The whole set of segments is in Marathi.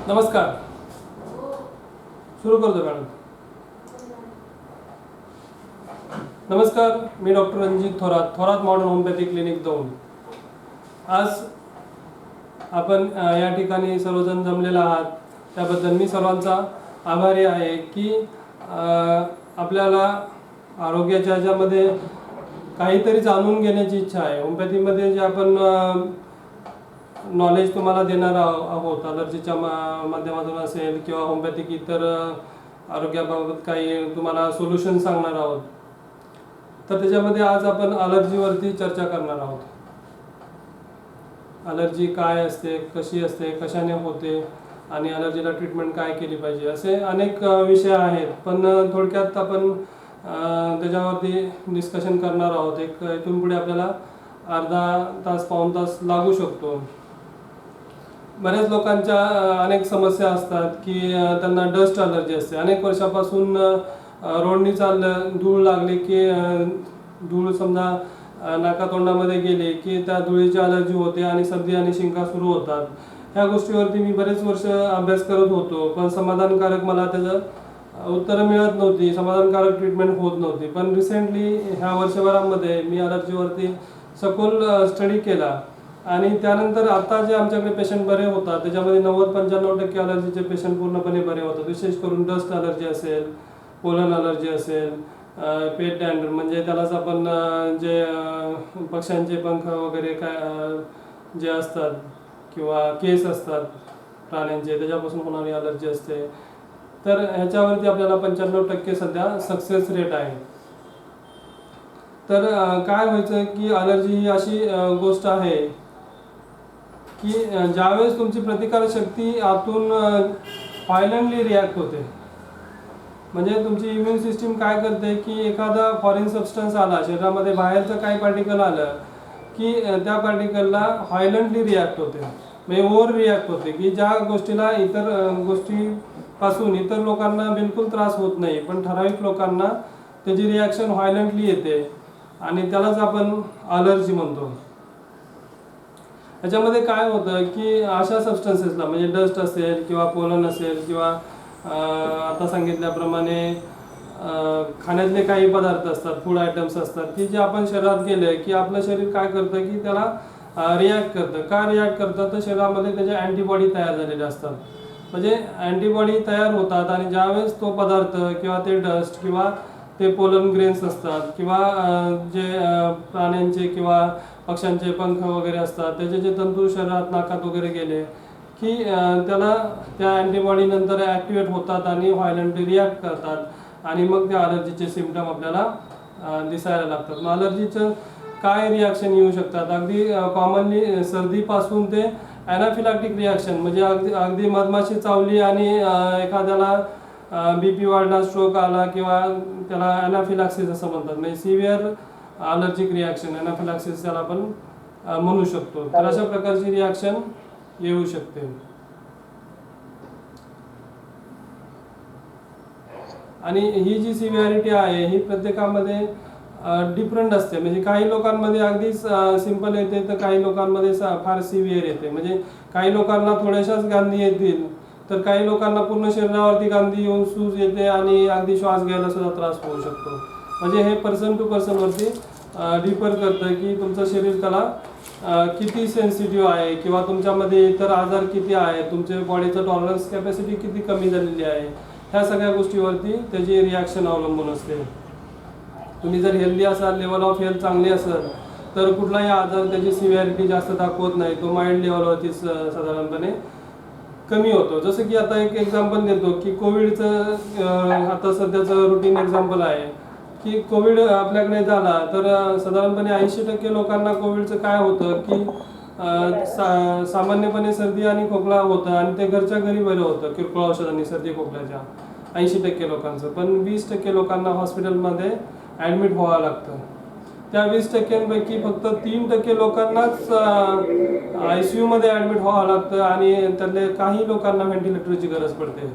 नमस्कार. सुरू करतो मॅडम. नमस्कार, मी doctor Ranjit Thorat modern homoeopathy clinic Daund. आज आपण या ठिकाणी सर्वजण जमलेला आहात त्याबद्दल मी सर्वांचा आभारी आहे की आपल्याला आरोग्याच्या ह्याच्यामध्ये काहीतरी जाणून घेण्याची इच्छा आहे. होमिओपॅथीमध्ये जे आपण नॉलेज तुम्हाला देणार आहोत, अलर्जीच्या माध्यमातून असेल किंवा होमिओपॅथिक इतर आरोग्याबाबत काही तुम्हाला सोल्युशन सांगणार आहोत. तर त्याच्यामध्ये आज आपण अलर्जीवरती चर्चा करणार आहोत. अलर्जी काय असते, कशी असते, कशाने होते आणि अलर्जीला ट्रीटमेंट काय केली पाहिजे, असे अनेक विषय आहेत. पण थोडक्यात आपण त्याच्यावरती डिस्कशन करणार आहोत. इथून पुढे आपल्याला अर्धा तास पाऊण तास लागू शकतो. बऱ्याच लोकांच्या अनेक समस्या असतात की त्यांना डस्ट अलर्जी असते. अनेक वर्षापासून रोडनी धूळ लागली की धूळ समजा नाकातोंडामध्ये गेले की त्या धुळीची अलर्जी होते आणि सर्दी आणि शिंका सुरू होतात. ह्या गोष्टीवरती मी बरेच वर्ष अभ्यास करत होतो, पण समाधानकारक मला त्याचं उत्तरं मिळत नव्हती, समाधानकारक ट्रीटमेंट होत नव्हती. पण रिसेंटली ह्या वर्षभरामध्ये मी अलर्जीवरती सखोल स्टडी केला आणि त्यानंतर आता जे आमच्याकडे पेशंट बरे होतात त्याच्यामध्ये 90-95% अलर्जीचे पेशंट पूर्णपणे बरे होतात. विशेष करून डस्ट अलर्जी असेल, पोलन अलर्जी असेल, पेट डॅन्ड्रफ म्हणजे त्यालाच आपण जे पक्ष्यांचे पंख वगैरे काय जे असतात किंवा केस असतात प्राण्यांचे त्याच्यापासून होणारी अलर्जी असते. तर ह्याच्यावरती आपल्याला 95% सध्या सक्सेस रेट आहे. तर काय व्हायचं की अलर्जी ही अशी गोष्ट आहे की ज्यावेळेस तुमची प्रतिकारशक्ती आतून व्हायलंटली रिॲक्ट होते. म्हणजे तुमची इम्युन सिस्टीम काय करते की एखादा फॉरेन सबस्टन्स आला शरीरामध्ये, बाहेरचं काही पार्टिकल आलं की त्या पार्टिकलला व्हायलंटली रिॲक्ट होते, म्हणजे ओव्हर रिॲक्ट होते की ज्या गोष्टीला इतर गोष्टीपासून इतर लोकांना बिलकुल त्रास होत नाही, पण ठराविक लोकांना त्याची रिॲक्शन व्हायलंटली येते आणि त्यालाच आपण अलर्जी म्हणतो. याच्यामध्ये काय होतं की अशा सबस्टन्सेसला म्हणजे डस्ट असेल किंवा पोलन असेल किंवा आता सांगितल्याप्रमाणे खाण्यातले काही पदार्थ असतात, फूड आयटम्स असतात की जे आपण शरीरात गेले की आपलं शरीर काय करतं की त्याला रिॲक्ट करतं. का रिॲक्ट करतं तर शरीरामध्ये त्याच्या अँटीबॉडी तयार झालेल्या असतात. म्हणजे अँटीबॉडी तयार होतात आणि ज्यावेळेस तो पदार्थ किंवा ते डस्ट किंवा ते पोलन ग्रेन्स असतात किंवा जे प्राण्यांचे किंवा पक्ष्यांचे पंख वगैरे असतात त्याचे जे तंतू शरीरात नाकात वगैरे गेले की त्याला त्या अँटीबॉडी नंतर ॲक्टिवेट होतात आणि व्हायलंटली रिॲक्ट करतात आणि मग त्या अलर्जीचे सिम्पटम आपल्याला दिसायला लागतात. मग अलर्जीचं काय रिॲक्शन येऊ शकतात? अगदी कॉमनली सर्दीपासून ते ॲनाफिलॅक्टिक रिॲक्शन, म्हणजे अगदी मधमाशी चावली आणि एखाद्याला BP वाढला, स्ट्रोक आला किंवा त्याला ॲनाफिलॅक्सिस असं म्हणतात, म्हणजे सिव्हिअर अलर्जिक रिॲक्शन ॲनाफिलॅक्सिस त्याला आपण म्हणू शकतो. तर अशा प्रकारची रिॲक्शन येऊ शकते. आणि ही जी सिव्हिअरिटी आहे ही प्रत्येकामध्ये डिफरंट असते. म्हणजे काही लोकांमध्ये अगदी सिंपल येते तर काही लोकांमध्ये फार सिव्हिअर येते. म्हणजे काही लोकांना थोड्याशाच गांधी येतील तर काही लोकांना पूर्ण शरीरावरती गांधी येऊन सूज येते आणि अगदी श्वास घ्यायला सुद्धा त्रास होऊ शकतो. म्हणजे हे पर्सन टू पर्सनवरती डिफर करतं की तुमचं शरीर त्याला किती सेन्सिटिव्ह आहे किंवा तुमच्यामध्ये इतर आजार किती आहे, तुमच्या बॉडीचं टॉलरन्स कॅपॅसिटी किती कमी झालेली आहे, ह्या सगळ्या गोष्टीवरती त्याची रिॲक्शन अवलंबून असते. तुम्ही जर हेल्दी असाल, लेवल ऑफ हेल्थ चांगली असेल तर कुठलाही आजार त्याची सिव्हिअरिटी जास्त दाखवत नाही, तो माइल्ड लेवलवरती साधारणपणे कमी होतो. जसं की आता एक एक्झाम्पल देतो की कोविडचं आता सध्याचं रुटीन एक्झाम्पल आहे की कोविड आपल्याकडे झाला तर साधारणपणे 80% लोकांना कोविडचं काय होतं की सामान्यपणे सर्दी आणि खोकला होतं आणि ते घरच्या घरी बरं होतं किरकोळ औषधांनी सर्दी खोकल्याच्या 80% लोकांचं. पण 20% लोकांना हॉस्पिटलमध्ये ॲडमिट व्हावं लागतं. त्या 20%पैकी फक्त 3% लोकांनाच ICU मध्ये ॲडमिट व्हावं लागतं आणि त्यातले काही लोकांना व्हेंटिलेटरची गरज पडते.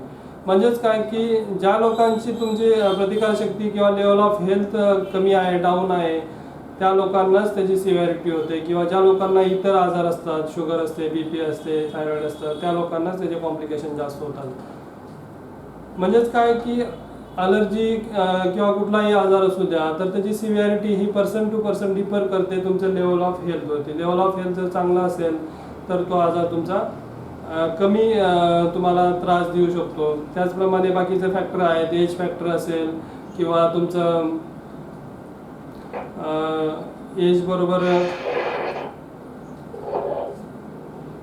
म्हणजेच काय की ज्या लोकांची तुमची प्रतिकारशक्ती किंवा लेवल ऑफ हेल्थ कमी आहे, डाऊन आहे, त्या लोकांनाच त्याची सिव्हिरिटी होते, किंवा ज्या लोकांना इतर आजार असतात, शुगर असते, BP असते, थायरॉइड असतं, त्या लोकांनाच त्याचे कॉम्प्लिकेशन जास्त होतात. म्हणजेच काय की अलर्जी किंवा कुठलाही आजार असू द्या, तर त्याची सिव्हिरिटी ही पर्सन टू पर्सन डिफर करते तुमचं लेवल ऑफ हेल्थवरती. लेवल ऑफ हेल्थ जर चांगला असेल तर तो आजार तुमचा कमी तुम्हाला त्रास देऊ शकतो. त्याचप्रमाणे बाकीचे फॅक्टर आहेत, एज फॅक्टर असेल किंवा तुमचं एज बरोबर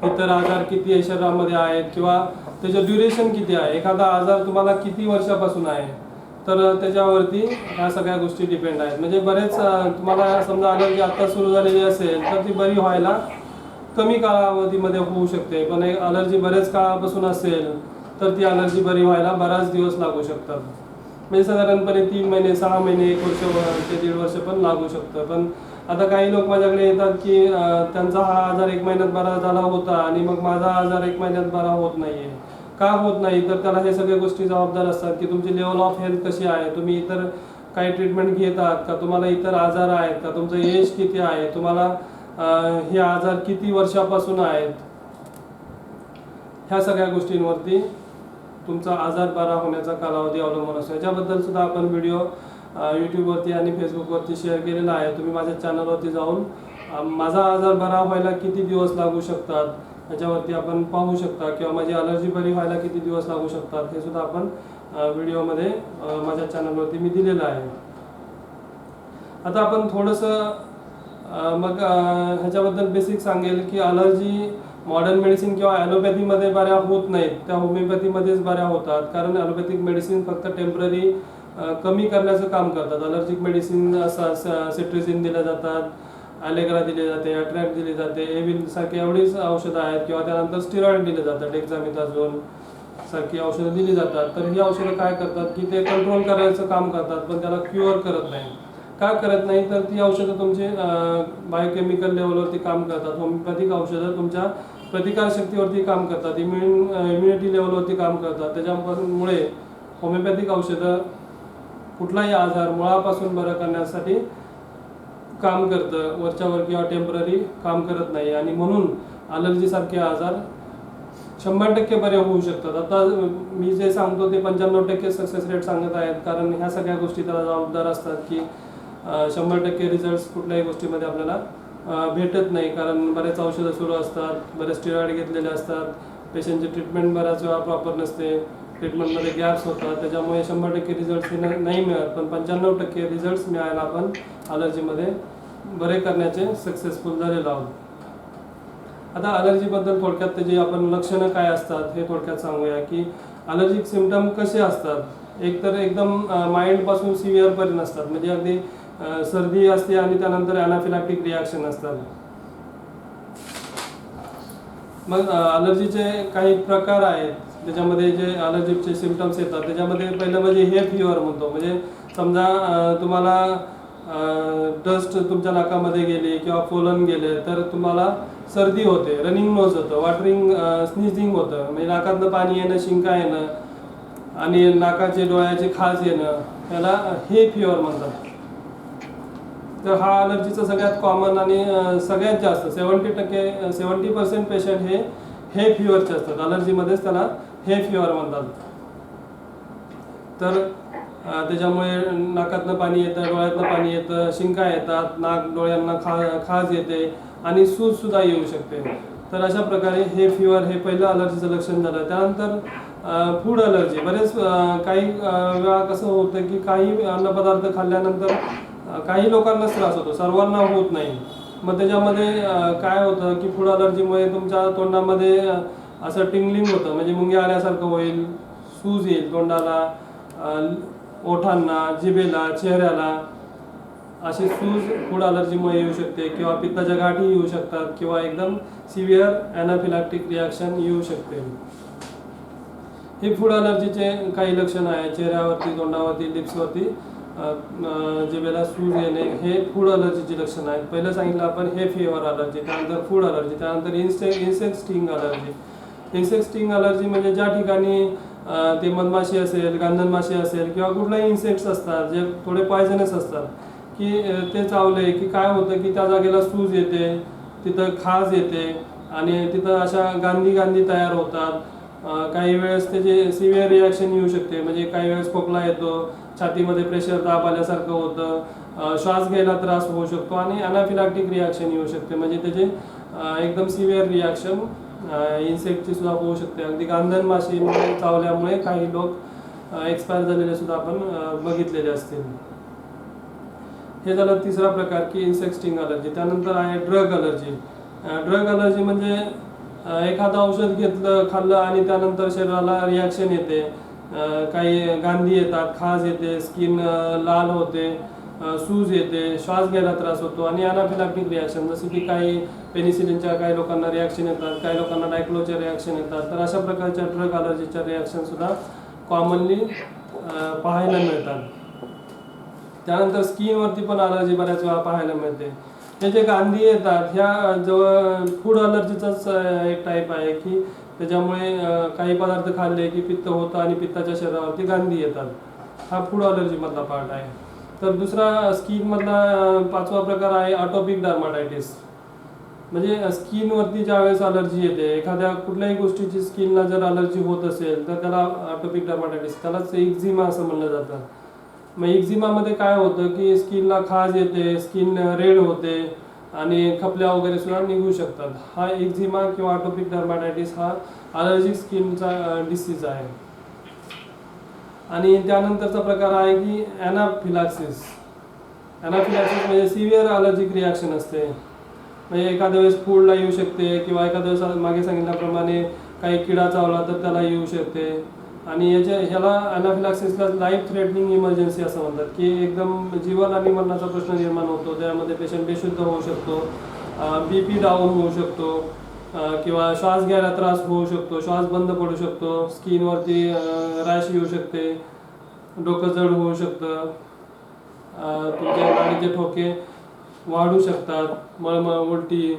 इतर आजार किती शरीरामध्ये आहेत किंवा त्याचं ड्युरेशन किती आहे, एखादा आजार तुम्हाला किती वर्षापासून आहे, तर त्याच्यावरती ह्या सगळ्या गोष्टी डिपेंड आहेत. म्हणजे बरेच तुम्हाला समजा अलर्जी आत्ता सुरू झालेली असेल तर ती बरी व्हायला कमी कालावधीमध्ये होऊ शकते, पण एक अलर्जी बरेच काळापासून असेल तर ती अलर्जी बरी व्हायला बराच दिवस लागू शकतात. म्हणजे साधारणपणे 3 महिने, 6 महिने, 1 वर्ष ते 1.5 वर्ष पण लागू शकतं. पण आता काही लोक माझ्याकडे येतात की त्यांचा हा आजार 1 महिन्यात बरा झाला होता आणि मग माझा आजार 1 महिन्यात बरा होत नाहीये. का होत नाही, तर त्याला हे सगळे गोष्टी जबाबदार असतात की तुमची लेवल ऑफ हेल्थ कशी आहे, तुम्ही इतर काही ट्रीटमेंट घेतात का, तुम्हाला इतर आजार आहेत का, तुमचं एज किती आहे, तुम्हाला हे आजार किती वर्षापासून आहेत, ह्या सगळ्या गोष्टींवरती तुमचा आजार बरा होण्याचा कालावधी अवलंबून असतो. याच्याबद्दल सुद्धा आपण व्हिडिओ यूट्यूबवरती आणि फेसबुकवरती शेअर केलेला आहे. तुम्ही माझ्या चॅनलवरती जाऊन माझा आजार बरा व्हायला किती दिवस लागू शकतात याच्यावरती आपण पाहू शकता, किंवा माझी अलर्जी बरी व्हायला किती दिवस लागू शकतात हे सुद्धा आपण व्हिडिओमध्ये माझ्या चॅनलवरती मी दिलेलं आहे. आता आपण थोडंसं मग ह्याच्याबद्दल बेसिक सांगेल की अलर्जी मॉडर्न मेडिसिन किंवा ॲलोपॅथीमध्ये बऱ्या होत नाहीत, त्या होमिओपॅथीमध्येच बऱ्या होतात. कारण ॲलोपॅथिक मेडिसिन फक्त टेम्पररी कमी करण्याचं काम करतात. अलर्जिक मेडिसिन सिट्रिझिन दिल्या जातात, ॲलेग्रा दिले जाते, अट्रॅक्ट दिली जाते, एव्हिल सारखी एवढीच औषधं आहेत, किंवा त्यानंतर स्टिरॉइड दिले जातात, डेक्झामेथाझोन सारखी औषधं दिली जातात. तर ही औषधं काय करतात की ते कंट्रोल करायचं काम करतात, पण त्याला क्युअर करत नाही. का करत नाही, तर ती औषधं तुमचे बायोकेमिकल लेवलवरती काम करतात. होमिओपॅथिक औषधं तुमच्या प्रतिकारशक्तीवरती काम करतात, इम्युनिटी लेवलवरती काम करतात. त्याच्यामुळे होमिओपॅथिक औषधं कुठलाही आजार मुळापासून बरं करण्यासाठी काम करतं, वरच्यावर किंवा टेम्पररी काम करत नाही. आणि म्हणून अलर्जीसारखे आजार 100% बरे होऊ शकतात. आता मी जे सांगतो ते 95% सक्सेस रेट सांगत आहेत, कारण ह्या सगळ्या गोष्टी त्याला जबाबदार असतात की 100% रिझल्ट कुठल्याही गोष्टीमध्ये आपल्याला भेटत नाही. कारण बरेच औषधं सुरू असतात, बरेच स्टिरॉइड घेतलेले असतात, पेशंटची ट्रीटमेंट बऱ्याच वेळा प्रॉपर नसते, ट्रीटमेंटमध्ये गॅप्स होतात, त्याच्यामुळे 100% रिझल्ट्स नाही मिळत. पण 95% रिझल्ट्स मिळायला आपण अलर्जीमध्ये बरे करण्याचे सक्सेसफुल झालेलो आहोत. आता अलर्जीबद्दल थोडक्यात त्याची आपण लक्षणं काय असतात हे थोडक्यात सांगूया की अलर्जिक सिम्पटम कसे असतात. एक तर एकदम माइल्डपासून सिव्हिअरपर्यंत असतात, म्हणजे अगदी सर्दी असते आणि त्यानंतर अनाफिलॅक्टिक रिॲक्शन असतात. मग अलर्जीचे काही प्रकार आहेत, त्याच्यामध्ये जे अलर्जीचे सिम्पटम्स येतात त्याच्यामध्ये पहिलं म्हणजे हे फीवर म्हणतो. म्हणजे समजा तुम्हाला डस्ट तुमच्या नाकामध्ये गेली किंवा पोलन गेले तर तुम्हाला सर्दी होते, रनिंग नोज होतं, वॉटरिंग स्नीजिंग होतं, म्हणजे नाकातनं पाणी येणं, शिंका येणं आणि नाकाचे डोळ्याचे खाज येणं, त्याला हे फीवर म्हणतात. तर हा अलर्जीचा सगळ्यात कॉमन आणि सगळ्यात जास्त 70% पेशंट हे फीवरचे असतात. अलर्जीमध्येच त्याला हे फीवर म्हणतात. तर त्याच्यामुळे नाकातनं पाणी येतं, डोळ्यातनं पाणी येतं, शिंका येतात, नाक डोळ्यांना खाज येते आणि सूज सुद्धा येऊ शकते. तर अशा प्रकारे हे फीवर हे पहिलं अलर्जीचं लक्षण झालं. त्यानंतर फूड अलर्जी. बरेच काही वेळा कसं होतं की काही अन्नपदार्थ खाल्ल्यानंतर काही लोकांनाच त्रास होतो, सर्वांना होत नाही. मग त्याच्यामध्ये काय होतं की फूड अलर्जीमुळे तुमच्या तोंडामध्ये असं टिंगलिंग होतं, म्हणजे मुंग्या आल्यासारखं होईल, सूज येईल तोंडाला, ओठांना, जिभेला, चेहऱ्याला अशी सूज फूड अलर्जीमुळे येऊ शकते, किंवा पित्ताच्या गाठी येऊ शकतात, किंवा एकदम सिव्हिअर अनाफिलॅक्टिक रिॲक्शन येऊ शकते. हे फूड अलर्जीचे काही लक्षण आहे. चेहऱ्यावरती, तोंडावरती, लिप्सवरती, जिभेला सूज येणे हे फूड अलर्जीची लक्षणं आहेत. पहिलं सांगितलं आपण हे फीवर अलर्जी, त्यानंतर फूड अलर्जी, त्यानंतर insect sting allergy. Insect sting allergy म्हणजे ज्या ठिकाणी ते मधमाशी असेल, गांधण माशी असेल किंवा कुठलाही इन्सेक्ट्स असतात जे थोडे पॉयझनस असतात, की ते चावले की काय होतं की त्या जागेला सूज येते, तिथं खाज येते आणि तिथं अशा गांधी तयार होतात. काही वेळेस त्याचे सिव्हिअर रिॲक्शन येऊ शकते, म्हणजे काही वेळेस खोकला येतो, छातीमध्ये प्रेशर दाब आल्यासारखं होतं, श्वास घ्यायला त्रास होऊ शकतो आणि अनाफिलॅक्टिक रिॲक्शन येऊ शकते, म्हणजे त्याचे एकदम सिव्हिअर रिॲक्शन इन्सेक्टची सुद्धा होऊ शकते. अगदी गांधण माशी चावल्यामुळे काही लोक एक्सपायर झालेले सुद्धा आपण बघितलेले असतील. हे झालं तिसरा प्रकार की इन्सेक्ट स्टिंग अलर्जी. त्यानंतर आहे ड्रग अलर्जी. ड्रग अलर्जी म्हणजे एखादं औषध घेतलं, खाल्लं आणि त्यानंतर शरीराला रिॲक्शन येते, काही गांधी येतात, खाज येते, स्किन लाल होते, सूज येते, श्वास घ्यायला त्रास होतो आणि अनाफिलॅक्टिक रिॲक्शन, जसं की काही पेनिसिलिनच्या काही लोकांना रिॲक्शन येतात, काही लोकांना डायक्लोच्या रिॲक्शन येतात. तर अशा प्रकारच्या ड्रग अलर्जीच्या रिॲक्शन सुद्धा कॉमनली पाहायला मिळतात. त्यानंतर स्किनवरती पण अलर्जी बऱ्याच वेळा पाहायला मिळते. हे जे गांधी येतात ह्या जवळ फूड अलर्जीचाच एक टाईप आहे की त्याच्यामुळे काही पदार्थ खाल्ले की पित्त होतं आणि पित्ताच्या शरीरावरती गांधी येतात. हा फूड अलर्जीमधला पार्ट आहे. तर दुसरा स्किनमधला पाचवा प्रकार आहे अटोपिक डर्माटायटिस. म्हणजे स्किनवरती ज्यावेळेस अलर्जी येते, एखाद्या कुठल्याही गोष्टीची स्किनला जर अलर्जी होत असेल तर त्याला अटोपिक डर्माटायटिस, त्यालाच एक्झिमा असं म्हणलं जातं. मग एक्झिमामध्ये काय होतं की स्किनला खाज येते, स्किन रेड होते आणि खपल्या वगैरे सुद्धा निघू शकतात. हा एक्झिमा किंवा अटोपिक डर्माटायटिस हा अलर्जिक स्किनचा डिसीज आहे. आणि त्यानंतरचा प्रकार आहे की ॲनाफिलॅक्सिस. ॲनाफिलॅक्सिस म्हणजे सिव्हिअर अलर्जिक रिॲक्शन असते, म्हणजे एखाद्या वेळेस फूडला येऊ शकते किंवा एखाद्या वेळेस मागे सांगितल्याप्रमाणे काही किडा चावला तर त्याला येऊ शकते. आणि ह्याला ॲनाफिलॅक्सिसला लाईफ थ्रेटनिंग इमर्जन्सी असं म्हणतात की एकदम जीवन आणि मरणाचा प्रश्न निर्माण होतो. त्यामध्ये पेशंट बेशुद्ध होऊ शकतो, BP डाऊन होऊ शकतो, किंवा श्वास घ्यायला त्रास होऊ शकतो, श्वास बंद पडू शकतो, स्किनवरती रॅश येऊ शकते, डोकं जड होऊ शकतं, तुमच्या गाडीचे ठोके वाढू शकतात, मळमळ, उलटी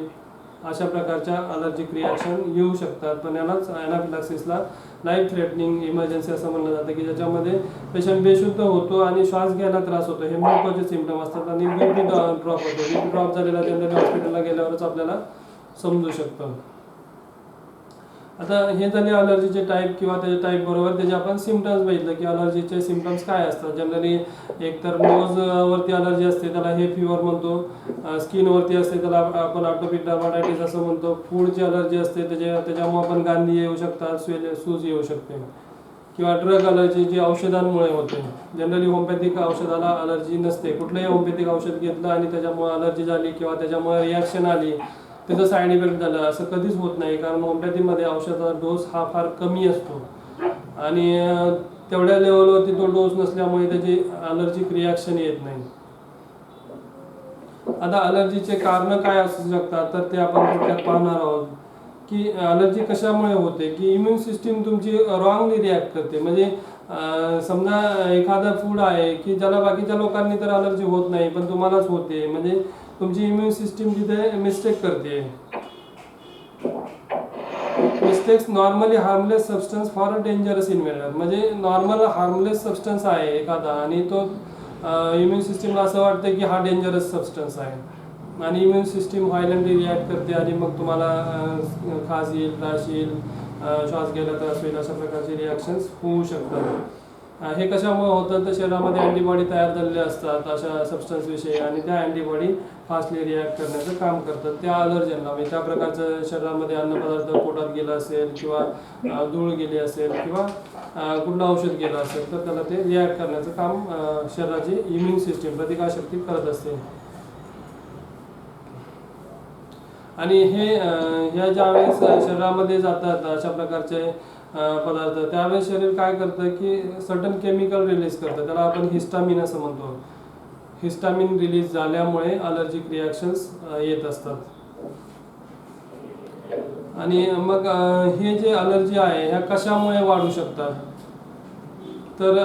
अशा प्रकारच्या अलर्जिक रिॲक्शन येऊ शकतात. पण यालाच ॲनाफिलॅक्सिसला लाईफ थ्रेटनिंग इमर्जन्सी असं म्हणलं जातं की ज्याच्यामध्ये पेशंट बेशुद्ध होतो आणि श्वास घ्यायला त्रास होतो. हे महत्त्वाचे सिम्पटम असतात. आणि BP ड्रॉप होतो. BP ड्रॉप झालेला जनरली हॉस्पिटलला गेल्यावरच आपल्याला समजू शकतं. आता हे झाले अलर्जीचे टाईप किंवा त्याच्या टाईप बरोबर त्याचे आपण सिम्पटम्स बघितलं की अलर्जीचे सिम्पटम्स काय असतात. जनरली एक तर नोजवरती अलर्जी असते, त्याला हे फीवर म्हणतो. स्किनवरती असते त्याला आपण अटोपिक डर्माटायटिस असं म्हणतो. फूडची अलर्जी असते, त्याच्यामुळे आपण गांधी येऊ शकतात, सूज येऊ शकते. किंवा ड्रग अलर्जी जी औषधांमुळे होते. जनरली होमिओपॅथिक औषधाला अलर्जी नसते. कुठलंही होमिओपॅथिक औषध घेतलं आणि त्याच्यामुळे अलर्जी झाली किंवा त्याच्यामुळे रिॲक्शन आली, त्याचं साईड इफेक्ट झालं असं कधीच होत नाही. कारण होमिओपॅथीमध्ये औषधाचा डोस हा फार कमी असतो आणि तेवढ्या लेवलवरती तो डोस नसल्यामुळे त्याची अलर्जिक रिॲक्शन येत नाही. आता अलर्जीचे कारण काय असू शकतात तर ते आपण थोडक्यात पाहणार आहोत की अलर्जी कशामुळे होते. की इम्युन सिस्टीम तुमची रॉंगली रिॲक्ट करते. म्हणजे समजा एखादं फूड आहे की ज्याला बाकीच्या लोकांनी तर अलर्जी होत नाही पण तुम्हालाच होते, म्हणजे तुमची इम्युन सिस्टीम तिथे मिस्टेक करते. Mistakes normally harmless substance for dangerous invader. म्हणजे नॉर्मल हार्मलेस सबस्टन्स आहे एखादा आणि तो इम्युन सिस्टीमला असं वाटतं की हा डेंजरस सबस्टन्स आहे आणि इम्युन सिस्टीम व्हायलंटली रिॲक्ट करते आणि मग तुम्हाला खाज येईल, त्रास येईल, श्वास घ्यायला त्रास होईल, अशा प्रकारचे रिॲक्शन्स होऊ शकतात. हे कशामुळे होतं तर शरीरामध्ये अँटीबॉडी तयार झालेले असतात अशा सबस्टन्सविषयी आणि त्या अँटीबॉडी फास्टली रिॲक्ट करण्याचं काम करतात त्या अलर्जनला. म्हणजे त्या प्रकारचं शरीरामध्ये अन्नपदार्थ पोटात गेला असेल किंवा धूळ गेली असेल किंवा कुठलं औषध गेलं असेल तर त्याला ते रिॲक्ट करण्याचं काम शरीराची इम्युन सिस्टीम प्रतिकारशक्ती करत असते. आणि ह्या ज्यावेळेस शरीरामध्ये जातात अशा प्रकारचे पदार्थ, त्यावेळेस शरीर काय करतं की सर्टन केमिकल रिलीज करतं, त्याला आपण हिस्टामिन असं म्हणतो. हिस्टामिन रिलीज झाल्यामुळे अलर्जिक रिॲक्शन्स येत असतात. आणि मग हे जे अलर्जी आहे ह्या कशामुळे वाढू शकतात तर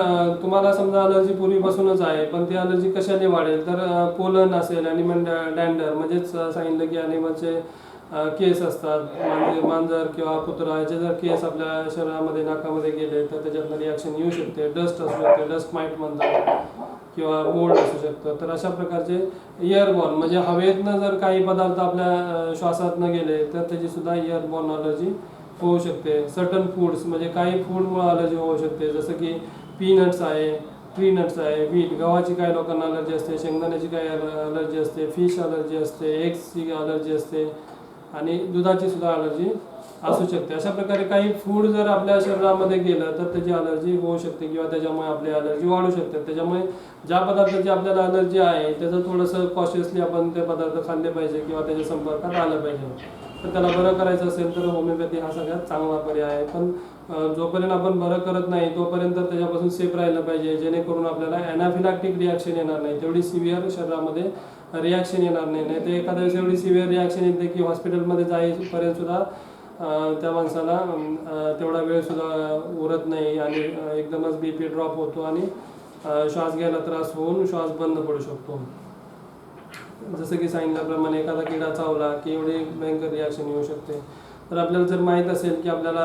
तुम्हाला समजा अलर्जी पूर्वीपासूनच आहे पण ती अलर्जी कशाने वाढेल तर पोलन असेल, ॲनिमल डॅंडर म्हणजेच सांगितलं की ॲनिमलचे केस असतात, मांजर किंवा कुत्रा याचे जर केस आपल्या शरीरामध्ये नाकामध्ये गेले तर त्याच्यातनं रिॲक्शन येऊ शकते. डस्ट असू शकते, डस्ट माईट म्हणतात, किंवा मोल्ड असू शकतं. तर अशा प्रकारचे एअरबॉर्न म्हणजे हवेतनं जर काही पदार्थ आपल्या श्वासातनं गेले तर त्याची सुद्धा एअरबॉर्न अलर्जी होऊ शकते. सर्टन फूड्स म्हणजे काही फूडमुळे अलर्जी होऊ शकते, जसं की पीनट्स आहे, ट्री नट्स आहे, व्हीट गव्हाची काही लोकांना अलर्जी असते, शेंगदाण्याची काही अलर्जी असते, फिश अलर्जी असते, एग्सची अलर्जी असते आणि दुधाची सुद्धा अलर्जी असू शकते. अशा प्रकारे काही फूड जर आपल्या शरीरामध्ये गेलं तर त्याची अलर्जी होऊ शकते किंवा त्याच्यामुळे आपली अलर्जी वाढू शकते. त्याच्यामुळे ज्या पदार्थाची आपल्याला अलर्जी आहे त्याचं थोडंसं कॉशियसली आपण ते पदार्थ खाल्ले पाहिजे किंवा त्याच्या संपर्कात आलं पाहिजे. तर त्याला बरं करायचं असेल तर होमिओपॅथी हा सगळ्यात चांगला पर्याय आहे. पण जोपर्यंत आपण बरं करत नाही तोपर्यंत त्याच्यापासून सेफ राहिलं पाहिजे, जेणेकरून आपल्याला ॲनाफिलॅक्टिक रिॲक्शन येणार नाही, तेवढी सिव्हिअर शरीरामध्ये रिॲक्शन येणार नाही. नाही तर एखाद्या वेळेस एवढी सिव्हिअर रिॲक्शन येते की हॉस्पिटलमध्ये जाईपर्यंत सुद्धा त्या माणसाला तेवढा वेळ सुद्धा उरत नाही आणि एकदमच BP ड्रॉप होतो आणि श्वास घ्यायला त्रास होऊन श्वास बंद पडू शकतो. जसं की सांगितल्याप्रमाणे एखादा किडा चावला की एवढी भयंकर रिॲक्शन येऊ शकते. तर आपल्याला जर माहीत असेल की आपल्याला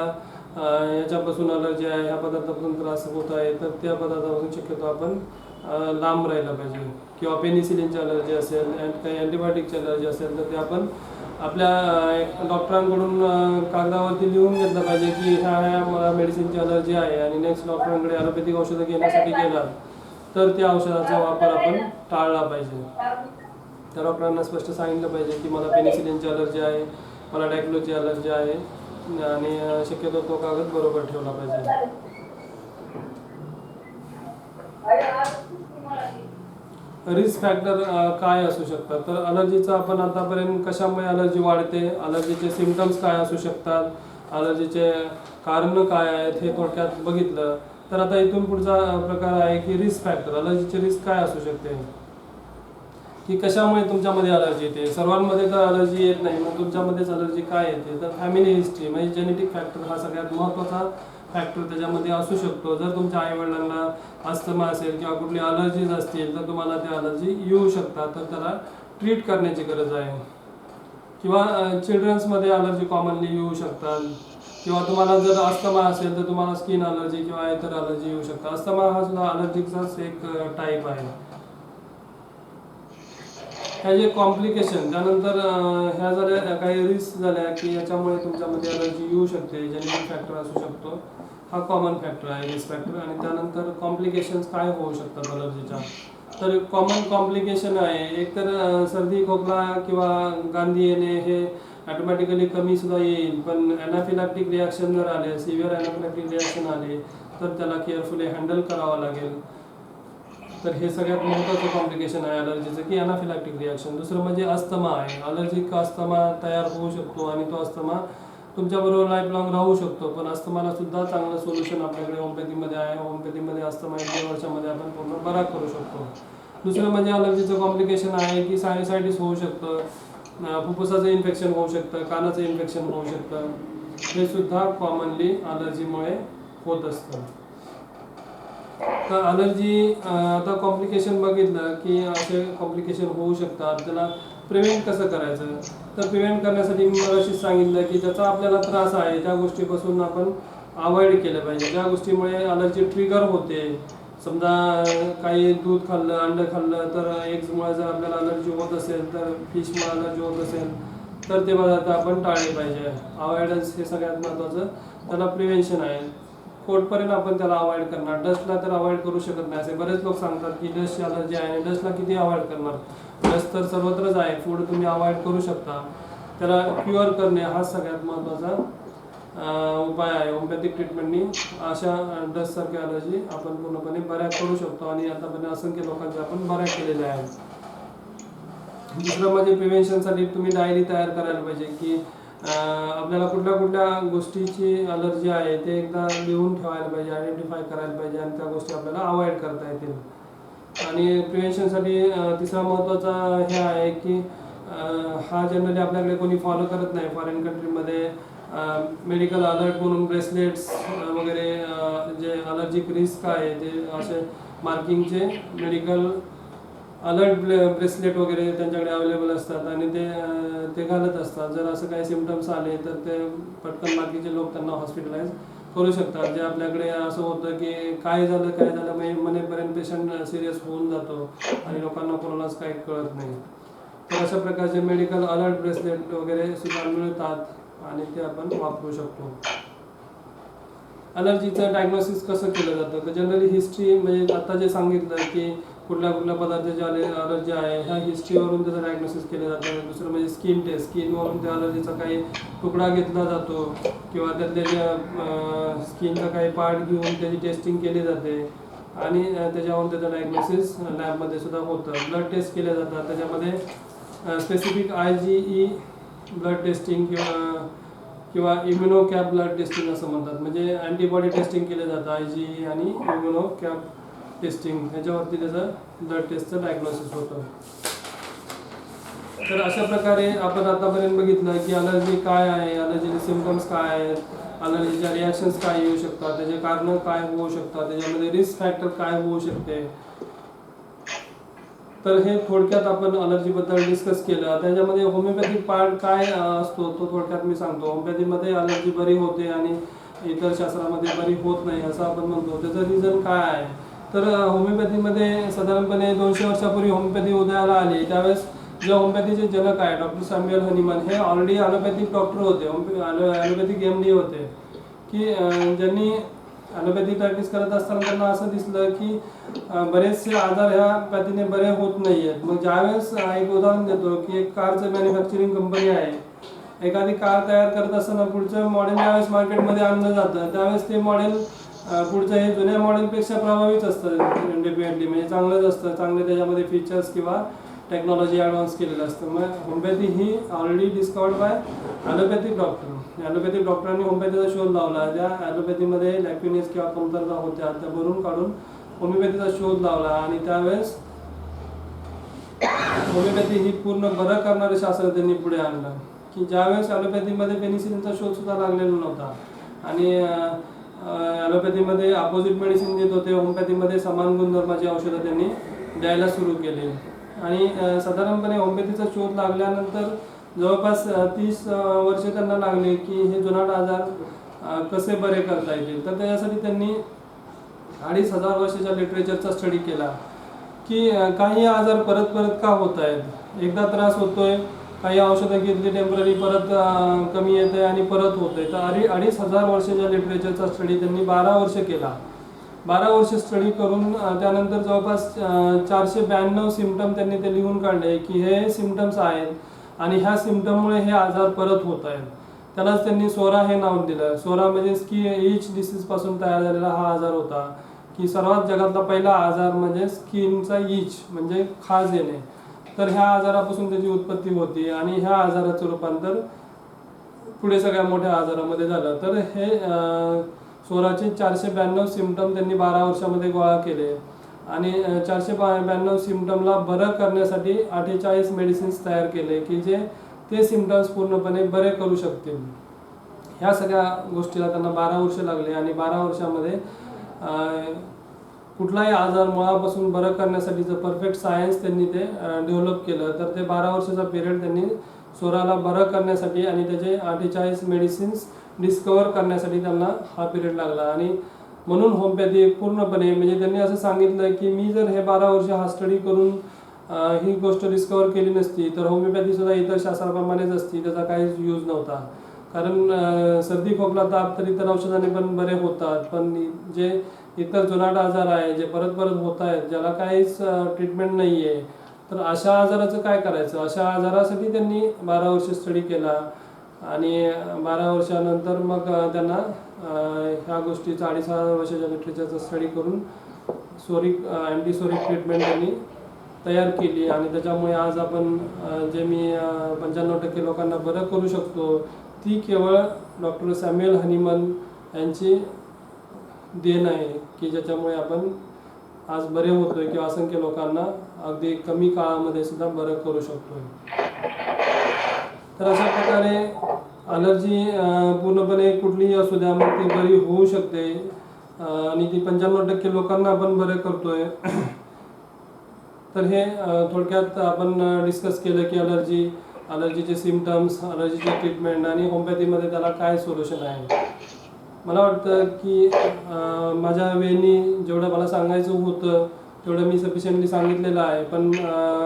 याच्यापासून अलर्जी आहे, ह्या पदार्थापासून त्रास होत आहे, तर त्या पदार्थापासून शक्यतो आपण लांब राहिलं पाहिजे. किंवा पेनिसिलिनची अलर्जी असेल, काही अँटीबायोटिकची अलर्जी असेल तर ते आपण आपल्या डॉक्टरांकडून कागदावरती लिहून घेतलं पाहिजे की ह्या मला मेडिसिनची अलर्जी आहे आणि नेक्स्ट डॉक्टरांकडे ॲलोपॅथिक औषधं घेण्यासाठी गेलात तर त्या औषधाचा वापर आपण टाळला पाहिजे. त्या डॉक्टरांना स्पष्ट सांगितलं पाहिजे की मला पेनिसिलिनची अलर्जी आहे, मला डायक्लोची अलर्जी आहे आणि शक्यतो तो कागद बरोबर ठेवला पाहिजे. रिस्क फॅक्टर काय असू शकतात? तर अलर्जीचं आपण आतापर्यंत कशामुळे अलर्जी वाढते, अलर्जीचे सिम्पटम्स काय असू शकतात, अलर्जीचे कारणं काय आहेत हे थोडक्यात बघितलं. तर आता इथून पुढचा प्रकार आहे की रिस्क फॅक्टर. अलर्जीचे रिस्क काय असू शकते, की कशामुळे तुमच्यामध्ये अलर्जी येते. सर्वांमध्ये तर अलर्जी येत नाही, मग तुमच्यामध्येच अलर्जी काय येते. तर फॅमिली हिस्ट्री म्हणजे जेनेटिक फॅक्टर हा सगळ्यात महत्त्वाचा फॅक्टर त्याच्यामध्ये असू शकतो. जर तुमच्या आईवडिलांना अस्थमा असेल किंवा कुठली अलर्जीज असतील तर तुम्हाला त्या अलर्जी येऊ शकतात, तर त्याला ट्रीट करण्याची गरज आहे. किंवा चिल्ड्रन्समध्ये अलर्जी कॉमनली येऊ शकतात. किंवा तुम्हाला जर अस्थमा असेल तर तुम्हाला स्किन अलर्जी किंवा इतर अलर्जी येऊ शकतात. अस्थमा हा सुद्धा अलर्जीचाच एक टाईप आहे. ह्याचे कॉम्प्लिकेशन त्यानंतर ह्या झाल्या काही रिस्क झाल्या की याच्यामुळे तुमच्यामध्ये अलर्जी येऊ शकते, जेनेटिक फॅक्टर असू शकतो, हा कॉमन फॅक्टर आहे रिस्क फॅक्टर. आणि त्यानंतर कॉम्प्लिकेशन्स काय होऊ शकतात अलर्जीच्या. तर कॉमन कॉम्प्लिकेशन आहे, एकतर सर्दी खोकला किंवा गांधी येणे हे ॲटोमॅटिकली कमी सुद्धा येईल, पण ॲनाफिलॅक्टिक रिॲक्शन जर आले, सिव्हिअर ॲनाफिलॅक्टिक रिॲक्शन आले तर त्याला केअरफुली हँडल करावं लागेल. तर हे सगळ्यात महत्त्वाचं कॉम्प्लिकेशन आहे अलर्जीचं की ॲनाफिलॅक्टिक रिॲक्शन. दुसरं म्हणजे अस्थमा आहे. अलर्जिक अस्थमा तयार होऊ शकतो आणि तो अस्थमा तुमच्याबरोबर लाईफ लॉंग राहू शकतो. पण अस्थमाला सुद्धा चांगलं सोल्युशन आपल्याकडे होमिओपॅथीमध्ये आहे. होमिओपॅथीमध्ये अस्थमा 1-2 वर्षामध्ये आपण पूर्ण बरा करू शकतो. दुसरं म्हणजे अलर्जीचं कॉम्प्लिकेशन आहे की सायनसायटिस होऊ शकतं, फुफ्फुसाचं इन्फेक्शन होऊ शकतं, कानाचं इन्फेक्शन होऊ शकतं. हे सुद्धा कॉमनली अलर्जीमुळे होत असतं. तर अलर्जी आता कॉम्प्लिकेशन बघितलं की असे कॉम्प्लिकेशन होऊ शकतात. त्याला प्रिव्हेंट कसं करायचं, तर प्रिव्हेंट करण्यासाठी मी मगाशीच सांगितलं की ज्याचा आपल्याला त्रास आहे त्या गोष्टीपासून आपण अवॉइड केलं पाहिजे. ज्या गोष्टीमुळे अलर्जी ट्रिगर होते, समजा काही दूध खाल्लं, अंडं खाल्लं तर एग्समुळे जर आपल्याला अलर्जी होत असेल, तर फिशमुळे अलर्जी होत असेल तर ते पदार्थ आपण टाळले पाहिजे. अवॉइडन्स हे सगळ्यात महत्त्वाचं, त्याला प्रिव्हेन्शन आहे. कोटपर्यंत आपण त्याला अवॉइड करणार. डस्टला तर अवॉइड करू शकत नाही. असे बरेच लोक सांगतात की डस्टची अलर्जी आहे, डस्टला किती अवॉइड करणार. डस्ट तर सर्वत्रच आहे, फूड तुम्ही अवॉइड करू शकता. त्याला क्युअर करणे हा सगळ्यात महत्त्वाचा उपाय आहे. होमिओपॅथिक ट्रीटमेंटनी अशा डस्टसारख्या अलर्जी आपण पूर्णपणे बऱ्या करू शकतो आणि आतापर्यंत असंख्य लोकांच्या आपण बऱ्या केलेल्या आहेत. दुसरं म्हणजे प्रिव्हेन्शनसाठी तुम्ही डायरी तयार करायला पाहिजे की आपल्याला कुठल्या कुठल्या गोष्टीची अलर्जी आहे ते एकदा लिहून ठेवायला पाहिजे, आयडेंटिफाय करायला पाहिजे आणि त्या गोष्टी आपल्याला अवॉइड करता येतील. आणि प्रिव्हेन्शनसाठी तिसरा महत्त्वाचा हे आहे की हा जनरली आपल्याकडे कोणी फॉलो करत नाही. फॉरेन कंट्रीमध्ये मेडिकल अलर्ट म्हणून ब्रेसलेट्स वगैरे जे अलर्जिक रिस्क आहे ते असे मार्किंगचे मेडिकल अलर्ट ब्रेसलेट वगैरे त्यांच्याकडे अवेलेबल असतात आणि ते घालत असतात. जर असं काही सिम्पटम्स आले तर ते पटकन बाकीचे लोक त्यांना हॉस्पिटलाइज करू शकतात. जे आपल्याकडे असं होतं की काय झालं म्हणेपर्यंत पेशंट सिरियस होऊन जातो आणि लोकांना कोणालाच काही कळत नाही. तर अशा प्रकारचे मेडिकल अलर्ट ब्रेसलेट वगैरे सुद्धा मिळतात आणि ते आपण वापरू शकतो. अलर्जीचं डायग्नोसिस कसं केलं जातं तर जनरली हिस्ट्री म्हणजे आता जे सांगितलं की कुठल्या कुठल्या पदार्थाची अलर्जी आहे ह्या हिस्ट्रीवरून त्याचं डायग्नोसिस केलं जातं. दुसरं म्हणजे स्किन टेस्ट, स्किनवरून त्या अलर्जीचा काही तुकडा घेतला जातो किंवा त्यातल्या स्किनचा काही पार्ट घेऊन त्याची टेस्टिंग केली जाते आणि त्याच्यावरून त्याचं डायग्नोसिस लॅबमध्ये सुद्धा होतं. ब्लड टेस्ट केले जातात, त्याच्यामध्ये स्पेसिफिक IgE ब्लड टेस्टिंग किंवा इम्युनोकॅप ब्लड टेस्टिंग असं म्हणतात. म्हणजे अँटीबॉडी टेस्टिंग केलं जातं IgE आणि इम्युनोकॅप टेस्टिंग ह्याच्यावरती त्याचं ब्लड टेस्टचं डायग्नोसिस होतं. तर अशा प्रकारे आपण आतापर्यंत बघितलं की अलर्जी काय आहे, अलर्जीचे सिम्पटम्स काय आहेत, अलर्जीच्या रिॲक्शन्स काय येऊ शकतात, त्याचे कारणं काय होऊ शकतात, त्याच्यामध्ये रिस्क फॅक्टर काय होऊ शकते. तर हे थोडक्यात आपण अलर्जीबद्दल डिस्कस केलं. त्याच्यामध्ये होमिओपॅथिक पार्ट काय असतो तो थोडक्यात मी सांगतो. होमिओपॅथीमध्ये अलर्जी बरी होते आणि इतर शास्त्रामध्ये बरी होत नाही असं आपण म्हणतो. त्याचं रिझन काय आहे तर होमिओपॅथीमध्ये साधारणपणे 200 वर्षापूर्वी होमिओपॅथी उदयाला आली. त्यावेळेस जे होमिओपॅथीचे जनक आहे डॉक्टर सॅम्युअल हनीमन हे ऑलरेडी ॲलोपॅथिक डॉक्टर होते, ॲलोपॅथिक MD होते की ज्यांनी ॲलोपॅथी प्रॅक्टिस करत असताना त्यांना असं दिसलं की बरेचसे आजार ह्या पॅथीने बरे होत नाही आहेत. मग ज्यावेळेस एक उदाहरण देतो की एक कारचं मॅन्युफॅक्चरिंग कंपनी आहे. एखादी कार तयार करत असताना पुढचं मॉडेल ज्यावेळेस मार्केटमध्ये आणलं जातं त्यावेळेस ते मॉडेल पुढचं हे जुन्या मॉडेलपेक्षा प्रभावीच असतं डेफिनेटली, म्हणजे चांगलंच असतं, चांगले त्याच्यामध्ये फीचर्स किंवा टेक्नॉलॉजी ॲडव्हान्स केलेलं असतं. मग homeopathy he already discovered by allopathic doctor. Allopathic डॉक्टरांनी होमिओपॅथीचा शोध लावला. ज्या ॲलोपॅथीमध्ये लॅक्युनिस किंवा कमतरता होत्या त्या भरून काढून होमिओपॅथीचा शोध लावला आणि त्यावेळेस होमिओपॅथी ही पूर्ण बरं करणारे शास्त्र त्यांनी पुढे आणलं की ज्यावेळेस ॲलोपॅथीमध्ये पेनिसिलिनचा शोध सुद्धा लागलेला नव्हता आणि ॲलोपॅथीमध्ये अपोजिट मेडिसिन देत होते, होमिओपॅथीमध्ये समान गुणधर्माची औषधं त्यांनी द्यायला सुरू केली आणि साधारणपणे होमिओपॅथीचा शोध लागल्यानंतर जवळपास 30 वर्षे त्यांना लागले की हे जुनाट आजार कसे बरे करता येतील. तर त्याच्यासाठी त्यांनी 2500 वर्षाच्या लिटरेचरचा स्टडी केला की काही आजार परत परत का होत आहेत. एकदा त्रास होतोय, काही औषधं घेतली टेम्पररी, परत कमी येते आणि परत होतंय. तर 2500 वर्षाच्या लिटरेचरचा स्टडी त्यांनी 12 वर्ष केला. 12 वर्ष स्टडी करून त्यानंतर जवळपास 492 सिम्पटम त्यांनी ते लिहून काढले की हे सिम्पटम्स आहेत आणि ह्या सिम्पटममुळे हे आजार परत होत आहेत. त्यालाच त्यांनी सोरा हे नाव दिलं. सोरा म्हणजे ईच डिसीजपासून तयार झालेला हा आजार होता की सर्वात जगातला पहिला आजार म्हणजे स्किनचा ईच म्हणजे खाज येणे. तर ह्या आजारापासून त्याची उत्पत्ती होती आणि ह्या आजाराचं रूपांतर पुढे सगळ्या मोठ्या आजारामध्ये झालं. तर हे सोराचे 492 सिम्पटम त्यांनी 12 वर्षामध्ये गोळा केले आणि 492 सिम्पटमला बरं करण्यासाठी 48 मेडिसिन्स तयार केले की जे ते सिम्पटम्स पूर्णपणे बरे करू शकतील. ह्या सगळ्या गोष्टीला त्यांना 12 वर्ष लागले आणि 12 वर्षामध्ये कुठलाही आजार मुळापासून बरं करण्यासाठीचं परफेक्ट सायन्स त्यांनी ते डेव्हलप केलं. तर ते 12 वर्षाचा पिरियड त्यांनी सोराला बरं करण्यासाठी आणि त्याचे 48 मेडिसिन्स डिस्कवर करण्यासाठी त्यांना हा पिरियड लागला. आणि म्हणून होमिओपॅथी पूर्णपणे म्हणजे त्यांनी असं सांगितलं की मी जर हे 12 वर्ष हा स्टडी करून ही गोष्ट डिस्कवर केली नसती तर होमिओपॅथीसुद्धा इतर शास्त्राप्रमाणेच असती, त्याचा काहीच यूज नव्हता. कारण सर्दी खोकला ताप तर इतर औषधाने पण बरे होतात, पण जे इतर जुनाट आजार आहे जे परत परत होत आहेत ज्याला काहीच ट्रीटमेंट नाही आहे, तर अशा आजाराचं काय करायचं. अशा आजारासाठी त्यांनी 12 वर्ष स्टडी केला आणि 12 वर्षानंतर मग त्यांना ह्या गोष्टीचा 2.5 वर्षाच्या लिटरेचरचा स्टडी करून अँटीसोरिक ट्रीटमेंट त्यांनी तयार केली आणि त्याच्यामुळे आज आपण जे मी 95% लोकांना बरं करू शकतो ती केवळ डॉक्टर सॅम्युअल हनीमन यांची देण आहे की ज्याच्यामुळे आपण आज बरे होतोय किंवा असंख्य लोकांना अगदी कमी काळामध्ये सुद्धा बरं करू शकतोय. तर अशा प्रकारे अलर्जी पूर्णपणे कुठलीही असू द्या मग ती बरी होऊ शकते आणि ती 95% लोकांना आपण बरे करतोय. तर हे थोडक्यात आपण डिस्कस केलं की अलर्जीचे सिम्पटम्स, अलर्जीचे ट्रीटमेंट आणि होमिओपॅथीमध्ये त्याला काय सोल्युशन आहे. मला वाटतं की माझ्या वेळी जेवढं मला सांगायचं होतं तेवढं मी सफिशियंटली सांगितलेलं आहे, पण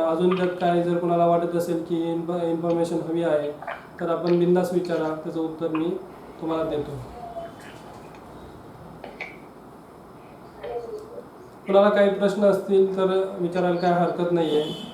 अजून त्यात काय जर कोणाला वाटत असेल की इन्फॉर्मेशन हवी आहे तर आपण बिनधास्त विचारा, त्याचं उत्तर मी तुम्हाला देतो. कुणाला काही प्रश्न असतील तर विचारायला काय हरकत नाही आहे.